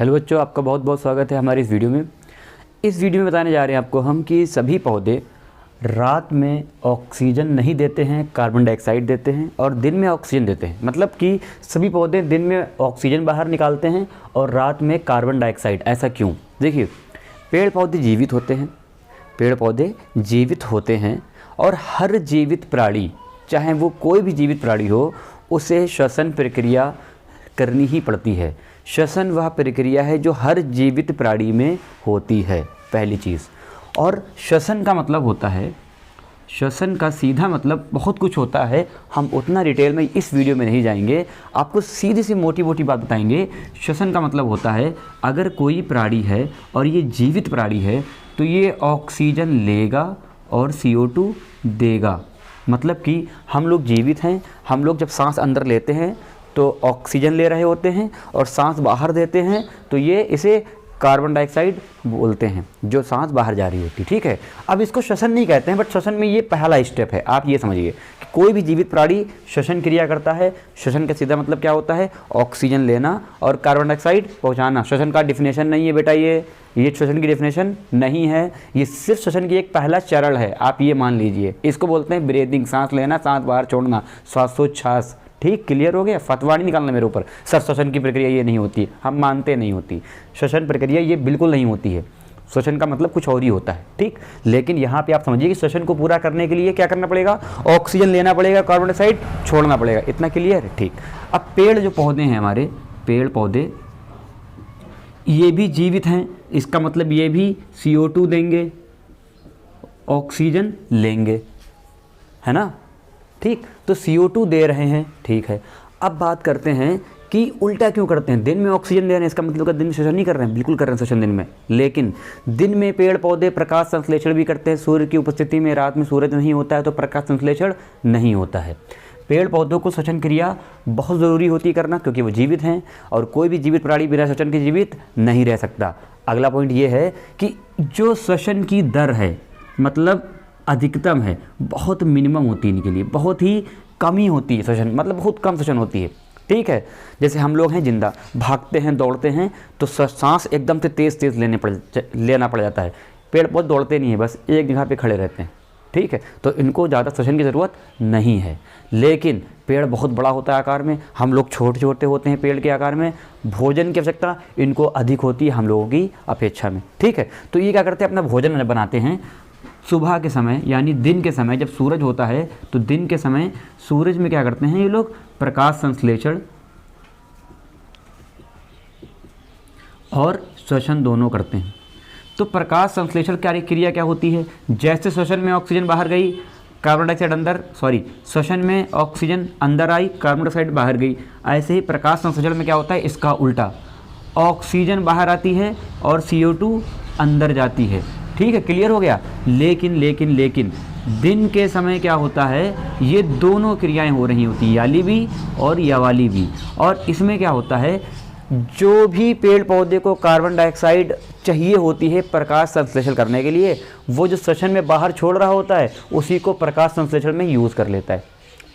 Hello बच्चों, आपका बहुत बहुत स्वागत है हमारी इस वीडियो में। इस वीडियो में बताने जा रहे हैं आपको हम कि सभी पौधे रात में ऑक्सीजन नहीं देते हैं, कार्बन डाइऑक्साइड देते हैं और दिन में ऑक्सीजन देते हैं। मतलब कि सभी पौधे दिन में ऑक्सीजन बाहर निकालते हैं और रात में कार्बन डाइऑक्साइड। ऐसा क्यों? देखिए, पेड़ पौधे जीवित होते हैं, पेड़ पौधे जीवित होते हैं और हर जीवित प्राणी, चाहे वो कोई भी जीवित प्राणी हो, उसे श्वसन प्रक्रिया करनी ही पड़ती है। श्वसन वह प्रक्रिया है जो हर जीवित प्राणी में होती है, पहली चीज़। और श्वसन का मतलब होता है, श्वसन का सीधा मतलब बहुत कुछ होता है। हम उतना डिटेल में इस वीडियो में नहीं जाएंगे, आपको सीधी सी मोटी मोटी बात बताएंगे। श्वसन का मतलब होता है, अगर कोई प्राणी है और ये जीवित प्राणी है तो ये ऑक्सीजन लेगा और CO2 देगा। मतलब कि हम लोग जीवित हैं, हम लोग जब सांस अंदर लेते हैं तो ऑक्सीजन ले रहे होते हैं और सांस बाहर देते हैं तो ये इसे कार्बन डाइऑक्साइड बोलते हैं, जो सांस बाहर जा रही होती। ठीक है, अब इसको श्वसन नहीं कहते हैं, बट श्वसन में ये पहला स्टेप है। आप ये समझिए कि कोई भी जीवित प्राणी श्वसन क्रिया करता है। श्वसन का सीधा मतलब क्या होता है? ऑक्सीजन लेना और कार्बन डाइऑक्साइड पहुँचाना। श्वसन का डिफिनेशन नहीं है बेटा, ये श्वसन की डेफिनेशन नहीं है, ये सिर्फ श्वसन की एक पहला चरण है। आप ये मान लीजिए, इसको बोलते हैं ब्रीदिंग, सांस लेना, सांस बाहर छोड़ना, श्वासोच्छ्वास। ठीक, क्लियर हो गया? फतवा नहीं निकालना मेरे ऊपर, सर श्वसन की प्रक्रिया ये नहीं होती, हम मानते नहीं होती। श्वसन प्रक्रिया ये बिल्कुल नहीं होती है, श्वसन का मतलब कुछ और ही होता है। ठीक, लेकिन यहाँ पे आप समझिए कि श्वसन को पूरा करने के लिए क्या करना पड़ेगा? ऑक्सीजन लेना पड़ेगा, कार्बन डाइऑक्साइड छोड़ना पड़ेगा। इतना क्लियर है? ठीक। अब पेड़ जो पौधे हैं हमारे, पेड़ पौधे ये भी जीवित हैं, इसका मतलब ये भी CO2 देंगे, ऑक्सीजन लेंगे, है ना? ठीक, तो CO2 दे रहे हैं। ठीक है, अब बात करते हैं कि उल्टा क्यों करते हैं। दिन में ऑक्सीजन दे रहे हैं, इसका मतलब का दिन में श्वसन नहीं कर रहे हैं? बिल्कुल कर रहे हैं श्वसन दिन में, लेकिन दिन में पेड़ पौधे प्रकाश संश्लेषण भी करते हैं। सूर्य की उपस्थिति में रात में सूरज नहीं होता है तो प्रकाश संश्लेषण नहीं होता है। पेड़ पौधों को श्वसन क्रिया बहुत ज़रूरी होती है करना, क्योंकि वो जीवित हैं और कोई भी जीवित प्राणी बिना श्वसन के जीवित नहीं रह सकता। अगला पॉइंट ये है कि जो श्वसन की दर है, मतलब अधिकतम है, बहुत मिनिमम होती है इनके लिए, बहुत ही कम ही होती है श्वसन, मतलब बहुत कम श्वसन होती है। ठीक है, जैसे हम लोग हैं जिंदा, भागते हैं, दौड़ते हैं तो सांस एकदम से तेज़ लेना पड़ जाता है। पेड़ पौधे दौड़ते नहीं है, बस एक जगह पे खड़े रहते हैं। ठीक है, तो इनको ज़्यादा श्वसन की ज़रूरत नहीं है। लेकिन पेड़ बहुत बड़ा होता है आकार में, हम लोग छोटे छोटे होते हैं पेड़ के आकार में, भोजन की आवश्यकता इनको अधिक होती है हम लोगों की अपेक्षा में। ठीक है, तो ये क्या करते हैं? अपना भोजन बनाते हैं सुबह के समय, यानी दिन के समय, जब सूरज होता है तो दिन के समय सूरज में क्या करते हैं ये लोग? प्रकाश संश्लेषण और श्वसन दोनों करते हैं। तो प्रकाश संश्लेषण क्रिया क्या होती है? जैसे श्वसन में ऑक्सीजन बाहर गई, कार्बन डाइऑक्साइड अंदर, श्वसन में ऑक्सीजन अंदर आई, कार्बन डाइऑक्साइड बाहर गई। ऐसे ही प्रकाश संश्लेषण में क्या होता है? इसका उल्टा, ऑक्सीजन बाहर आती है और CO2 अंदर जाती है। ठीक है, क्लियर हो गया? लेकिन दिन के समय क्या होता है? ये दोनों क्रियाएं हो रही होती हैं, याली भी और या वाली भी। और इसमें क्या होता है? जो भी पेड़ पौधे को कार्बन डाइऑक्साइड चाहिए होती है प्रकाश संश्लेषण करने के लिए, वो जो श्वसन में बाहर छोड़ रहा होता है उसी को प्रकाश संश्लेषण में यूज़ कर लेता है।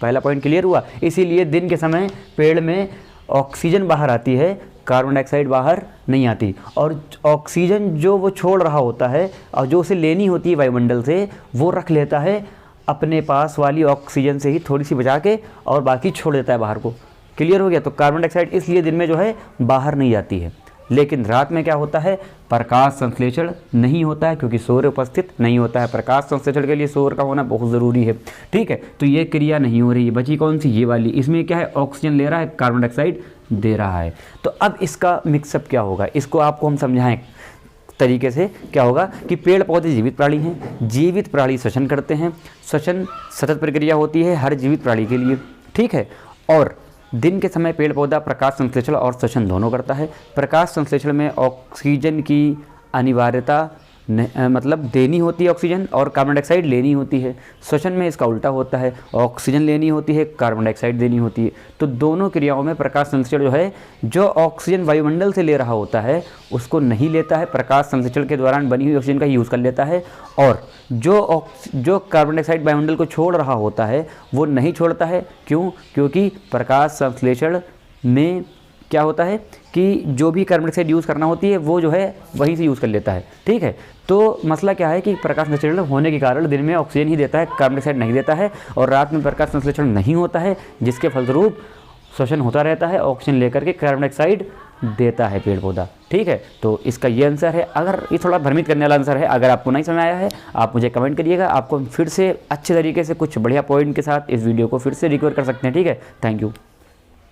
पहला पॉइंट क्लियर हुआ? इसीलिए दिन के समय पेड़ में ऑक्सीजन बाहर आती है, कार्बन डाइऑक्साइड बाहर नहीं आती। और ऑक्सीजन जो वो छोड़ रहा होता है और जो उसे लेनी होती है वायुमंडल से, वो रख लेता है अपने पास वाली ऑक्सीजन से ही थोड़ी सी बचा के, और बाकी छोड़ देता है बाहर को। क्लियर हो गया? तो कार्बन डाइऑक्साइड इसलिए दिन में जो है बाहर नहीं जाती है। लेकिन रात में क्या होता है? प्रकाश संश्लेषण नहीं होता है, क्योंकि सूर्य उपस्थित नहीं होता है। प्रकाश संश्लेषण के लिए सूर्य का होना बहुत ज़रूरी है। ठीक है, तो ये क्रिया नहीं हो रही है। बची कौन सी? ये वाली। इसमें क्या है? ऑक्सीजन ले रहा है, कार्बन डाइऑक्साइड दे रहा है। तो अब इसका मिक्सअप क्या होगा? इसको आपको हम समझाएं तरीके से। क्या होगा कि पेड़ पौधे जीवित प्राणी हैं, जीवित प्राणी श्वसन करते हैं, श्वसन सतत प्रक्रिया होती है हर जीवित प्राणी के लिए। ठीक है, और दिन के समय पेड़ पौधा प्रकाश संश्लेषण और श्वसन दोनों करता है। प्रकाश संश्लेषण में ऑक्सीजन की अनिवार्यता मतलब देनी होती है ऑक्सीजन, और कार्बन डाइऑक्साइड लेनी होती है। श्वसन में इसका उल्टा होता है, ऑक्सीजन लेनी होती है, कार्बन डाइऑक्साइड देनी होती है। तो दोनों क्रियाओं में प्रकाश संश्लेषण जो है, जो ऑक्सीजन वायुमंडल से ले रहा होता है उसको नहीं लेता है, प्रकाश संश्लेषण के दौरान बनी हुई ऑक्सीजन का यूज़ कर लेता है। और जो कार्बन डाइऑक्साइड वायुमंडल को छोड़ रहा होता है वो नहीं छोड़ता है। क्यों? क्योंकि प्रकाश संश्लेषण में क्या होता है कि जो भी कार्बन डाइऑक्साइड यूज़ करना होती है वो जो है वहीं से यूज़ कर लेता है। ठीक है, तो मसला क्या है कि प्रकाश संश्लेषण होने के कारण दिन में ऑक्सीजन ही देता है, कार्बन डाइऑक्साइड नहीं देता है, और रात में प्रकाश संश्लेषण नहीं होता है, जिसके फलस्वरूप श्वसन होता रहता है, ऑक्सीजन लेकर के कार्बन डाइऑक्साइड देता है पेड़ पौधा। ठीक है, तो इसका ये आंसर है। अगर ये थोड़ा भ्रमित करने वाला आंसर है, अगर आपको नहीं समझ आया है आप मुझे कमेंट करिएगा, आपको फिर से अच्छे तरीके से कुछ बढ़िया पॉइंट के साथ इस वीडियो को फिर से रिकवर कर सकते हैं। ठीक है, थैंक यू।